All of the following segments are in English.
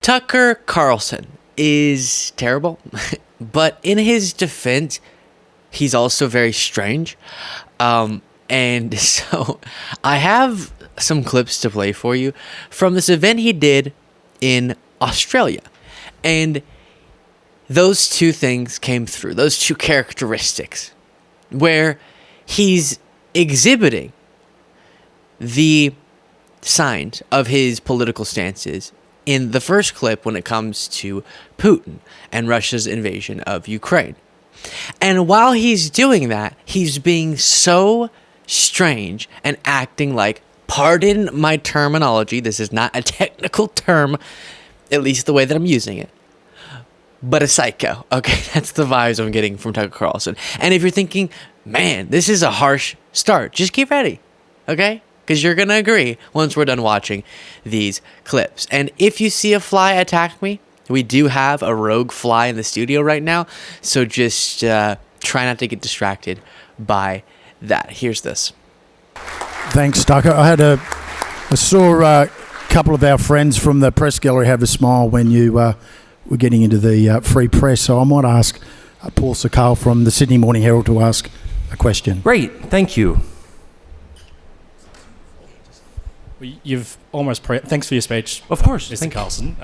Tucker Carlson is terrible, but in his defense, he's also very strange. And so I have some clips to play for you from this event he did in Australia. And those two things came through, those two characteristics, where he's exhibiting the signs of his political stances in the first clip when it comes to Putin and Russia's invasion of Ukraine. And while he's doing that, he's being so strange and acting like, pardon my terminology, this is not a technical term, at least the way that I'm using it, but a psycho. Okay, that's the vibes I'm getting from Tucker Carlson. And if you're thinking, man, this is a harsh start, just get ready, okay? Because you're going to agree once we're done watching these clips. And if you see a fly attack me, we do have a rogue fly in the studio right now, so just try not to get distracted by that. Here's this. Thanks, Tucker. I saw a couple of our friends from the press gallery have a smile when you were getting into the free press, so I might ask Paul Sakal from the Sydney Morning Herald to ask a question. Great, thank you. You've almost thanks for your speech. Of course, Mr. Carlson.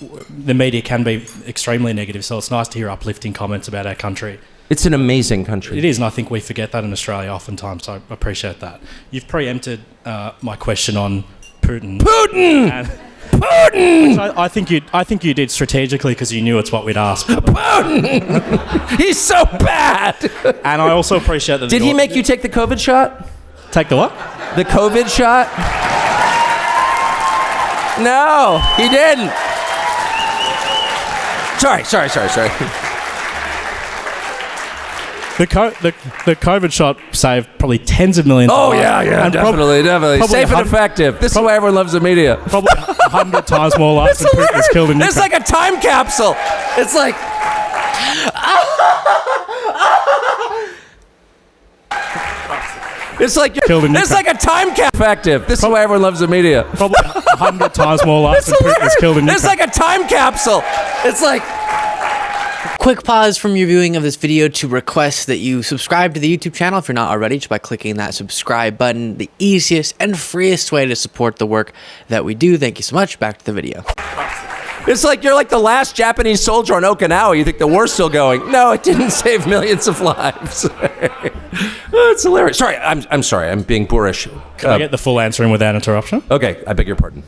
The media can be extremely negative, so it's nice to hear uplifting comments about our country. It's an amazing country. It is, and I think we forget that in Australia oftentimes, so I appreciate that. You've preempted my question on Putin. Putin! Putin! Which I think you did strategically because you knew it's what we'd ask. Putin! He's so bad! And I also appreciate that... Did he make you take the COVID shot? Take the what? The COVID shot? No, he didn't. Sorry. The COVID shot saved probably tens of millions. Oh, yeah, and definitely. Safe and effective. This is why everyone loves the media. Probably 100 times more lives than Putin has killed in Ukraine. It's like a time capsule. It's like... It's like a time capsule. Effective. This is why everyone loves the media. Probably 100 times more lives than Putin has killed in Ukraine. It's like a time capsule. It's like... Quick pause from your viewing of this video to request that you subscribe to the YouTube channel if you're not already, just by clicking that subscribe button, the easiest and freest way to support the work that we do. Thank you so much. Back to the video. It's like you're like the last Japanese soldier on Okinawa. You think the war's still going. No, it didn't save millions of lives. It's hilarious. Sorry, I'm sorry. I'm being boorish. Can I get the full answer in without interruption? Okay, I beg your pardon.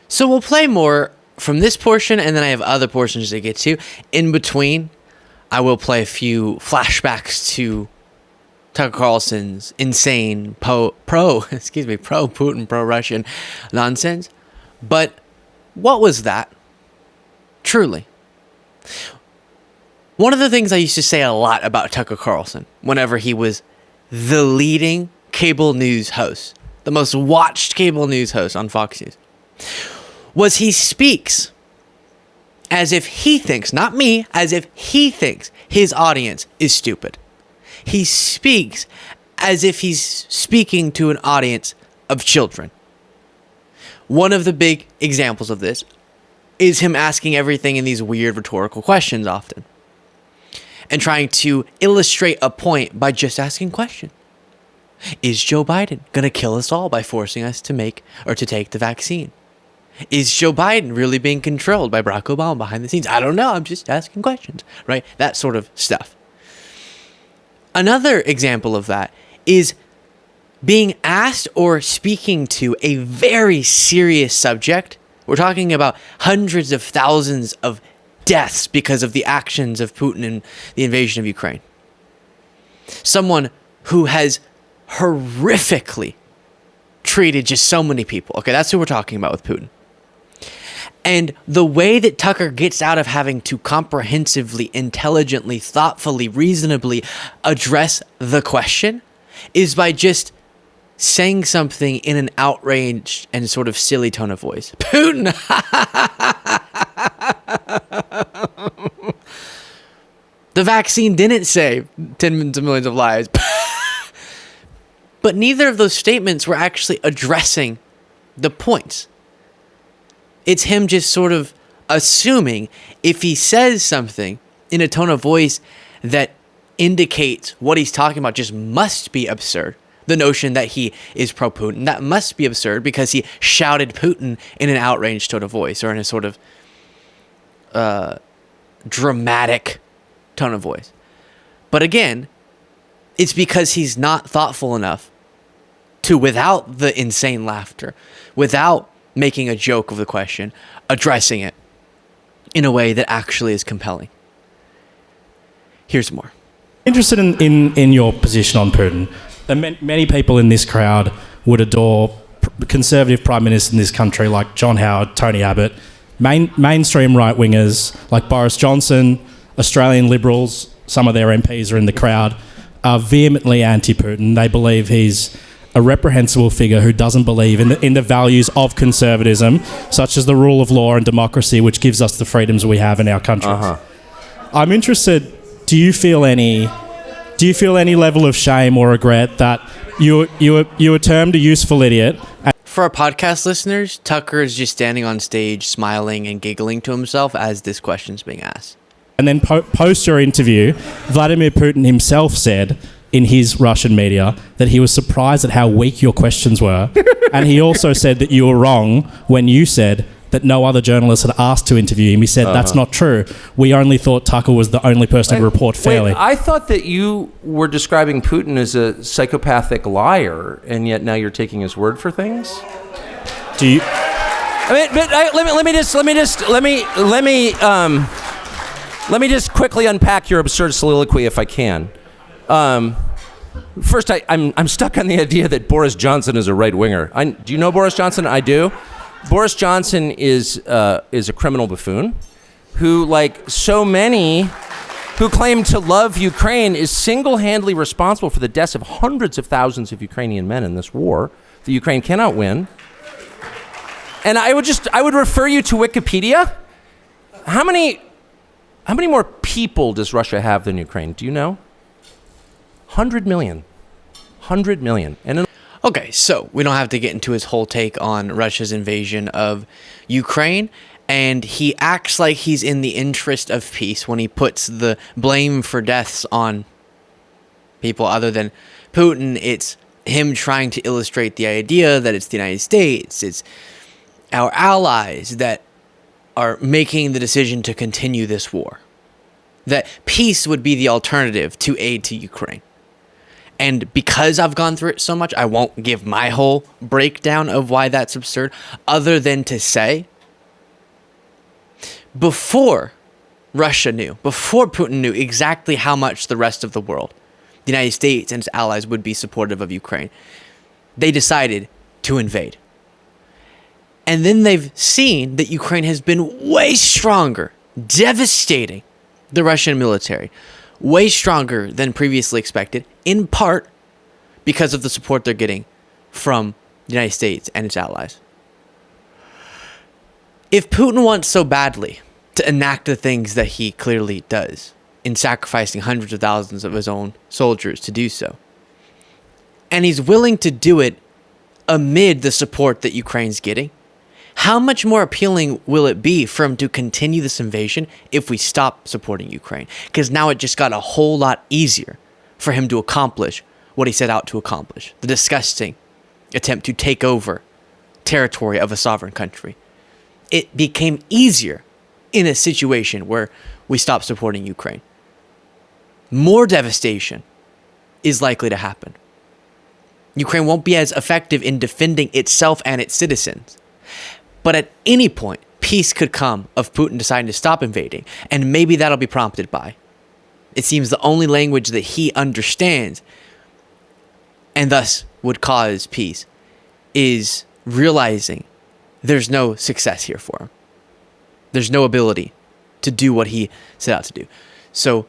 So we'll play more from this portion, and then I have other portions to get to. In between, I will play a few flashbacks to Tucker Carlson's insane pro-Putin, pro-Russian nonsense. But what was that? Truly. One of the things I used to say a lot about Tucker Carlson, whenever he was the leading cable news host, the most watched cable news host on Fox News, was he speaks as if he thinks, not me, as if he thinks his audience is stupid. He speaks as if he's speaking to an audience of children. One of the big examples of this is him asking everything in these weird rhetorical questions often, and trying to illustrate a point by just asking questions. Is Joe Biden going to kill us all by forcing us to take the vaccine? Is Joe Biden really being controlled by Barack Obama behind the scenes? I don't know. I'm just asking questions, right? That sort of stuff. Another example of that is being asked or speaking to a very serious subject. We're talking about hundreds of thousands of deaths because of the actions of Putin and the invasion of Ukraine. Someone who has horrifically treated just so many people. Okay, that's who we're talking about with Putin. And the way that Tucker gets out of having to comprehensively, intelligently, thoughtfully, reasonably address the question is by just saying something in an outraged and sort of silly tone of voice. Putin! The vaccine didn't save tens of millions of lives. But neither of those statements were actually addressing the points It's him just sort of assuming if he says something in a tone of voice that indicates what he's talking about just must be absurd. The notion that he is pro-Putin, that must be absurd because he shouted Putin in an outraged tone of voice or in a sort of dramatic tone of voice. But again, it's because he's not thoughtful enough to, without the insane laughter, without making a joke of the question, addressing it in a way that actually is compelling. Here's more. Interested in your position on Putin. Many people in this crowd would adore conservative prime ministers in this country like John Howard, Tony Abbott, mainstream right-wingers like Boris Johnson, Australian Liberals, some of their MPs are in the crowd, are vehemently anti-Putin. They believe he's a reprehensible figure who doesn't believe in the values of conservatism, such as the rule of law and democracy, which gives us the freedoms we have in our country. I'm interested, do you feel any level of shame or regret that you were termed a useful idiot? For our podcast listeners, Tucker is just standing on stage smiling and giggling to himself as this question's being asked. And then post your interview, Vladimir Putin himself said in his Russian media that he was surprised at how weak your questions were. And he also said that you were wrong when you said that no other journalist had asked to interview him. He said, that's not true. We only thought Tucker was the only person to report fairly. I thought that you were describing Putin as a psychopathic liar, and yet now you're taking his word for things? Do you... Let me just quickly unpack your absurd soliloquy if I can. First, I'm stuck on the idea that Boris Johnson is a right-winger. Do you know Boris Johnson? I do. Boris Johnson is a criminal buffoon who, like so many who claim to love Ukraine, is single-handedly responsible for the deaths of hundreds of thousands of Ukrainian men in this war that Ukraine cannot win. And I would refer you to Wikipedia. How many more people does Russia have than Ukraine? Do you know? 100 million. 100 million. And Okay, so we don't have to get into his whole take on Russia's invasion of Ukraine, and he acts like he's in the interest of peace when he puts the blame for deaths on people other than Putin. It's him trying to illustrate the idea that it's the United States, it's our allies that are making the decision to continue this war. That peace would be the alternative to aid to Ukraine. And because I've gone through it so much, I won't give my whole breakdown of why that's absurd, other than to say, before Russia knew, before Putin knew exactly how much the rest of the world, the United States and its allies, would be supportive of Ukraine, they decided to invade. And then they've seen that Ukraine has been way stronger, devastating the Russian military, way stronger than previously expected, in part because of the support they're getting from the United States and its allies. If Putin wants so badly to enact the things that he clearly does, in sacrificing hundreds of thousands of his own soldiers to do so, and he's willing to do it amid the support that Ukraine's getting, how much more appealing will it be for him to continue this invasion if we stop supporting Ukraine? Because now it just got a whole lot easier for him to accomplish what he set out to accomplish. The disgusting attempt to take over territory of a sovereign country. It became easier in a situation where we stop supporting Ukraine. More devastation is likely to happen. Ukraine won't be as effective in defending itself and its citizens. But at any point, peace could come of Putin deciding to stop invading, and maybe that'll be prompted by. It seems the only language that he understands, and thus would cause peace, is realizing there's no success here for him. There's no ability to do what he set out to do. So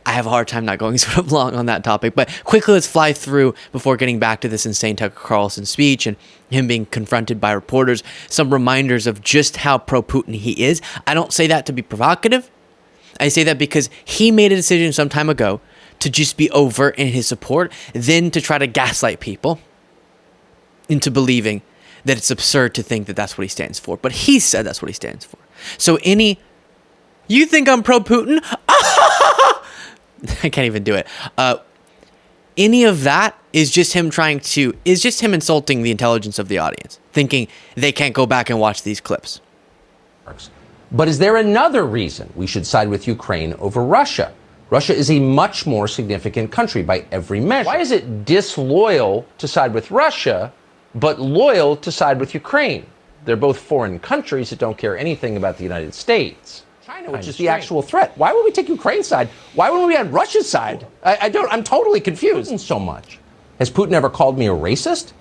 I have a hard time not going sort of long on that topic, but quickly let's fly through, before getting back to this insane Tucker Carlson speech and him being confronted by reporters, some reminders of just how pro-Putin he is. I don't say that to be provocative. I say that because he made a decision some time ago to just be overt in his support, then to try to gaslight people into believing that it's absurd to think that that's what he stands for. But he said that's what he stands for. So you think I'm pro-Putin? I can't even do it. Any of that is just him insulting the intelligence of the audience, thinking they can't go back and watch these clips. But is there another reason we should side with Ukraine over Russia? Russia is a much more significant country by every measure. Why is it disloyal to side with Russia, but loyal to side with Ukraine? They're both foreign countries that don't care anything about the United States. China, which is the actual threat. Why would we take Ukraine's side? Why wouldn't we on Russia's side? I'm totally confused. So much. Has Putin ever called me a racist?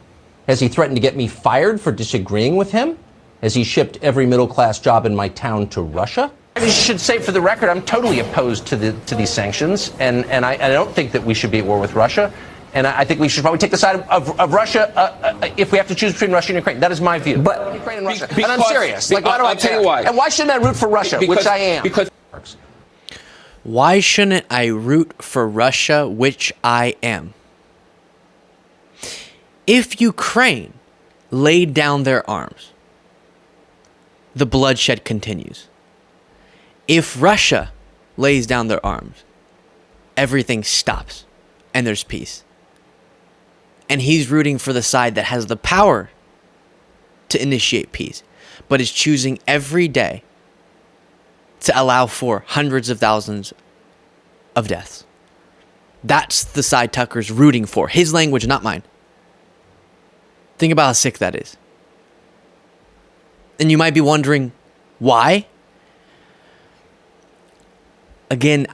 Has he threatened to get me fired for disagreeing with him? Has he shipped every middle-class job in my town to Russia? I should say, for the record, I'm totally opposed to these sanctions, and I don't think that we should be at war with Russia. And I think we should probably take the side of Russia if we have to choose between Russia and Ukraine. That is my view. But Ukraine and Russia. And I'm serious. Like, why do I care? Why. And why shouldn't I root for Russia, which I am? Why shouldn't I root for Russia, which I am? If Ukraine laid down their arms, the bloodshed continues. If Russia lays down their arms, everything stops and there's peace. And he's rooting for the side that has the power to initiate peace, but is choosing every day to allow for hundreds of thousands of deaths. That's the side Tucker's rooting for. His language, not mine. Think about how sick that is. And you might be wondering, why? Again,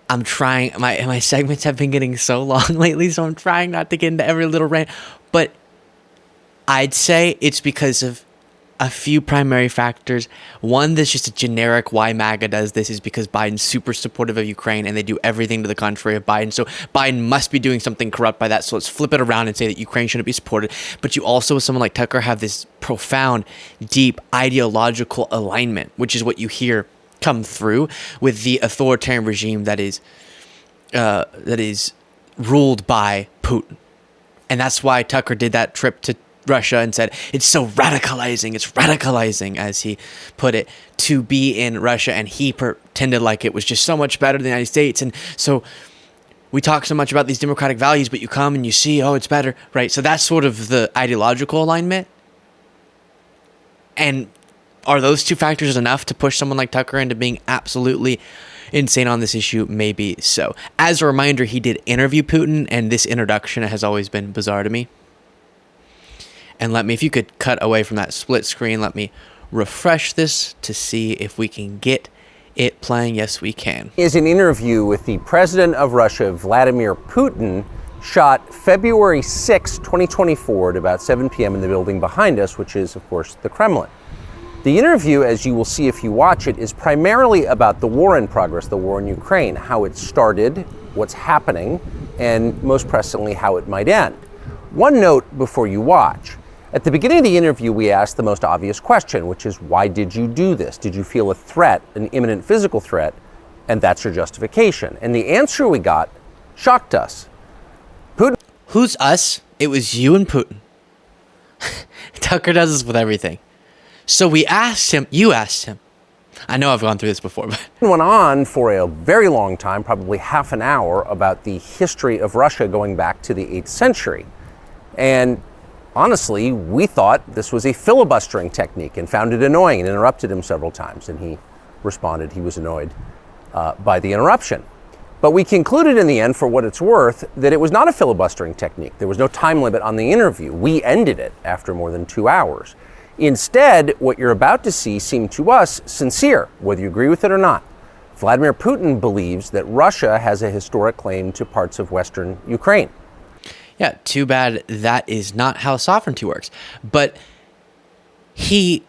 I'm trying, my segments have been getting so long lately, so I'm trying not to get into every little rant. But I'd say it's because of a few primary factors. One, that's just a generic why MAGA does this is because Biden's super supportive of Ukraine and they do everything to the contrary of Biden. So Biden must be doing something corrupt by that. So let's flip it around and say that Ukraine shouldn't be supported. But you also, with someone like Tucker, have this profound, deep ideological alignment, which is what you hear come through with the authoritarian regime that is ruled by Putin. And that's why Tucker did that trip to Russia and said, it's so radicalizing, as he put it, to be in Russia. And he pretended like it was just so much better than the United States. And so we talk so much about these democratic values, but you come and you see, oh, it's better, right? So that's sort of the ideological alignment. And are those two factors enough to push someone like Tucker into being absolutely insane on this issue? Maybe so. As a reminder, he did interview Putin, and this introduction has always been bizarre to me. And if you could cut away from that split screen, let me refresh this to see if we can get it playing. Yes, we can. Is an interview with the president of Russia, Vladimir Putin, shot February 6, 2024 at about 7 p.m. in the building behind us, which is, of course, the Kremlin. The interview, as you will see if you watch it, is primarily about the war in progress, the war in Ukraine, how it started, what's happening, and most pressingly, how it might end. One note before you watch. At the beginning of the interview, we asked the most obvious question, which is, why did you do this? Did you feel a threat, an imminent physical threat? And that's your justification. And the answer we got shocked us. Putin. Who's us? It was you and Putin. Tucker does this with everything. So we asked him, you asked him. I know I've gone through this before, but went on for a very long time, probably half an hour, about the history of Russia going back to the 8th century. And honestly, we thought this was a filibustering technique and found it annoying and interrupted him several times. And he responded he was annoyed by the interruption. But we concluded in the end, for what it's worth, that it was not a filibustering technique. There was no time limit on the interview. We ended it after more than 2 hours. Instead, what you're about to see seemed to us sincere, whether you agree with it or not. Vladimir Putin believes that Russia has a historic claim to parts of Western Ukraine. Yeah, too bad that is not how sovereignty works. But he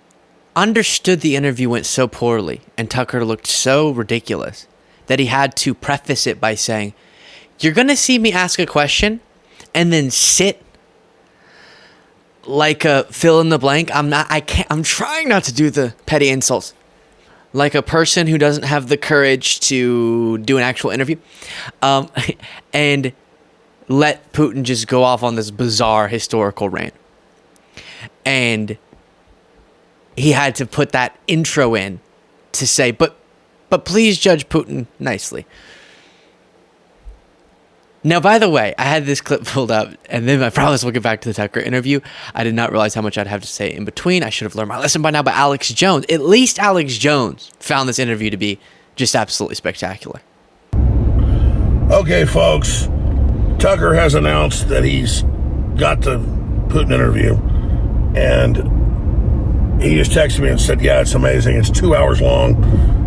understood the interview went so poorly and Tucker looked so ridiculous that he had to preface it by saying, you're going to see me ask a question and then sit like a fill in the blank. I'm trying not to do the petty insults. Like a person who doesn't have the courage to do an actual interview. And let Putin just go off on this bizarre historical rant. And he had to put that intro in to say, but please judge Putin nicely. Now, by the way, I had this clip pulled up, and then I promise we'll get back to the Tucker interview. I did not realize how much I'd have to say in between. I should have learned my lesson by now. But Alex Jones, at least Alex Jones, found this interview to be just absolutely spectacular. Okay, folks, Tucker has announced that he's got the Putin interview, and he just texted me and said, yeah, it's amazing. It's 2 hours long.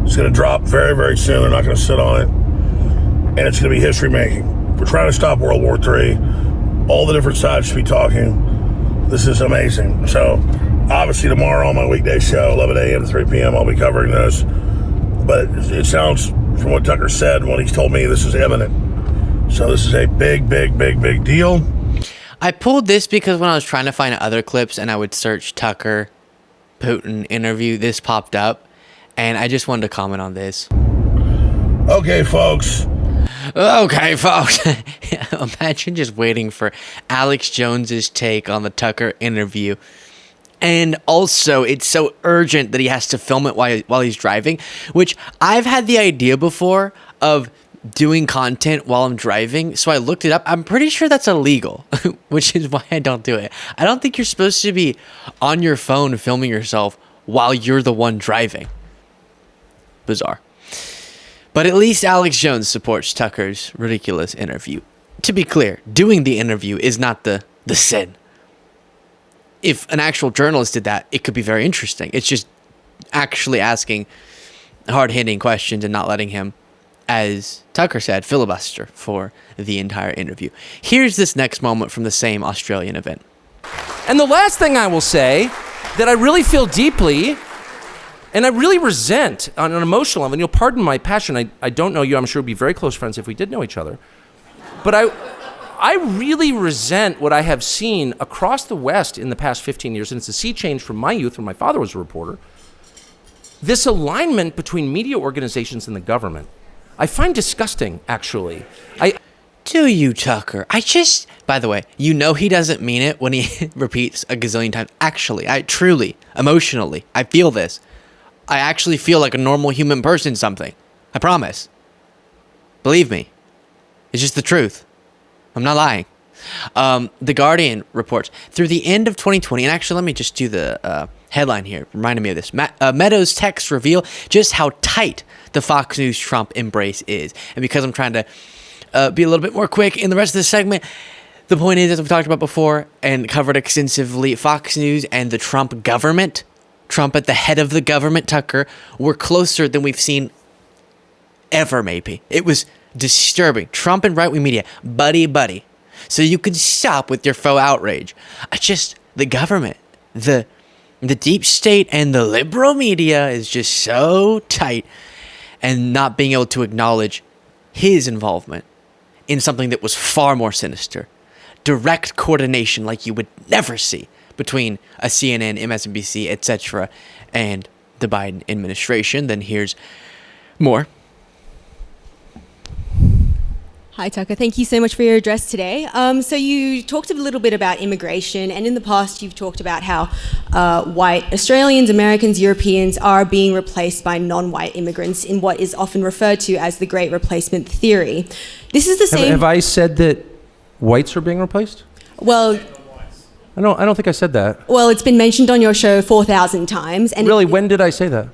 It's going to drop very, very soon. They're not going to sit on it, and it's going to be history-making. We're trying to stop World War III. All the different sides should be talking. This is amazing. So, obviously, tomorrow on my weekday show, 11 a.m. to 3 p.m., I'll be covering this. But it sounds, from what Tucker said, when he's told me, this is imminent. So, this is a big, big, big, big deal. I pulled this because when I was trying to find other clips and I would search Tucker Putin interview, this popped up. And I just wanted to comment on this. Okay, folks. Imagine just waiting for Alex Jones's take on the Tucker interview. And also, it's so urgent that he has to film it while he's driving, which I've had the idea before of doing content while I'm driving. So I looked it up. I'm pretty sure that's illegal, which is why I don't do it. I don't think you're supposed to be on your phone filming yourself while you're the one driving. Bizarre. But at least Alex Jones supports Tucker's ridiculous interview. To be clear, doing the interview is not the sin. If an actual journalist did that, it could be very interesting. It's just actually asking hard-hitting questions and not letting him, as Tucker said, filibuster for the entire interview. Here's this next moment from the same Australian event. And the last thing I will say that I really feel deeply and I really resent on an emotional level, and you'll pardon my passion, I don't know you, I'm sure we'd be very close friends if we did know each other. But I really resent what I have seen across the West in the past 15 years, and it's a sea change from my youth when my father was a reporter. This alignment between media organizations and the government, I find disgusting, actually. Do you, Tucker? By the way, you know he doesn't mean it when he repeats a gazillion times. Actually, I truly, emotionally, I feel this. I actually feel like a normal human person something. I promise. Believe me. It's just the truth. I'm not lying. The Guardian reports, through the end of 2020, and actually let me just do the headline here, reminding me of this. Meadows' texts reveal just how tight the Fox News Trump embrace is. And because I'm trying to be a little bit more quick in the rest of this segment, the point is, as we've talked about before and covered extensively, Fox News and the Trump government, Trump at the head of the government, Tucker, were closer than we've seen ever, maybe. It was disturbing. Trump and right-wing media, buddy. So you can stop with your faux outrage. The government, the deep state and the liberal media is just so tight, and not being able to acknowledge his involvement in something that was far more sinister. Direct coordination like you would never see between a CNN, MSNBC, etc., and the Biden administration. Then here's more. Hi, Tucker. Thank you so much for your address today. So you talked a little bit about immigration, and in the past you've talked about how white Australians, Americans, Europeans are being replaced by non-white immigrants in what is often referred to as the Great Replacement Theory. This is the same... Have I said that whites are being replaced? Well... I don't think I said that. Well, it's been mentioned on your show 4,000 times. And really, when did I say that?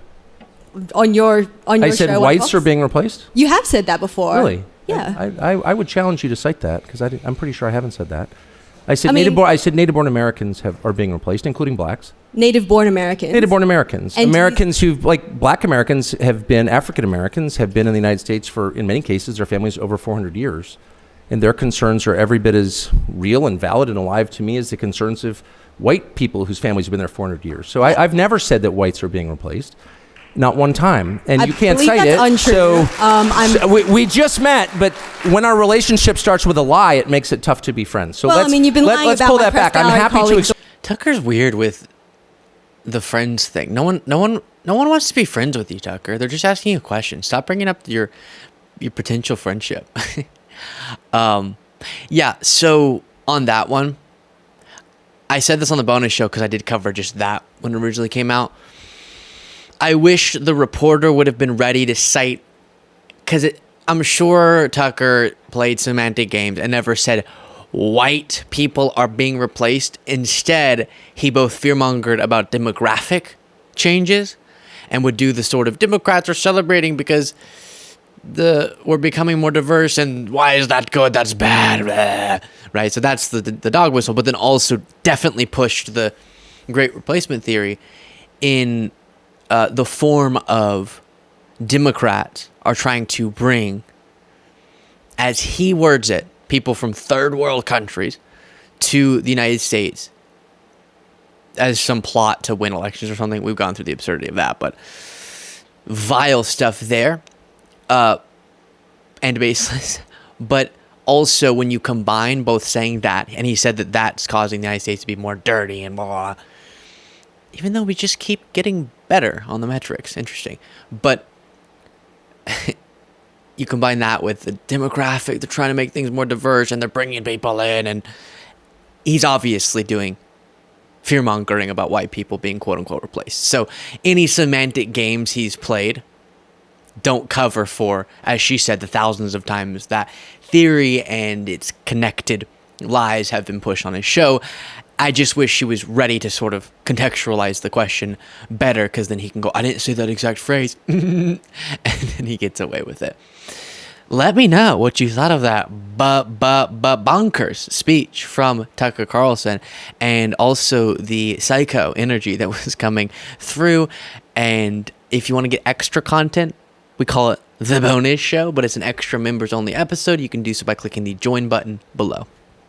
On your show. I said whites are being replaced? You have said that before. Really? Yeah. I would challenge you to cite that, because I'm pretty sure I haven't said that. I said native-born Americans are being replaced, including blacks. Native-born Americans. Native-born Americans. And Americans black Americans have been, African Americans have been in the United States for, in many cases, their families over 400 years. And their concerns are every bit as real and valid and alive to me as the concerns of white people whose families have been there 400 years. So I've never said that whites are being replaced. Not one time. And you can't cite it. Untrue. So we just met, but when our relationship starts with a lie, it makes it tough to be friends. So you've been lying let's about pull my that back. I'm happy to... Tucker's weird with the friends thing. No one wants to be friends with you, Tucker. They're just asking you a question. Stop bringing up your potential friendship. Yeah, so on that one, I said this on the bonus show because I did cover just that when it originally came out. I wish the reporter would have been ready to cite, because I'm sure Tucker played semantic games and never said white people are being replaced. Instead, he both fearmongered about demographic changes and would do the sort of Democrats are celebrating because we're becoming more diverse, and why is that good? That's bad. Blah. Right? So that's the dog whistle, but then also definitely pushed the great replacement theory in the form of Democrats are trying to bring, as he words it, people from third world countries to the United States as some plot to win elections or something. We've gone through the absurdity of that, but vile stuff there, and baseless. But also when you combine both saying that, and he said that that's causing the United States to be more dirty and blah, blah, blah, even though we just keep getting better on the metrics. Interesting. But you combine that with the demographic, they're trying to make things more diverse and they're bringing people in, and he's obviously doing fear-mongering about white people being quote-unquote replaced. So any semantic games he's played don't cover for, as she said, the thousands of times that theory and its connected lies have been pushed on his show. I just wish she was ready to sort of contextualize the question better, because then he can go, I didn't say that exact phrase. And then he gets away with it. Let me know what you thought of that bonkers speech from Tucker Carlson, and also the psycho energy that was coming through. And if you want to get extra content, we call it the bonus show, but it's an extra members only episode. You can do so by clicking the join button below.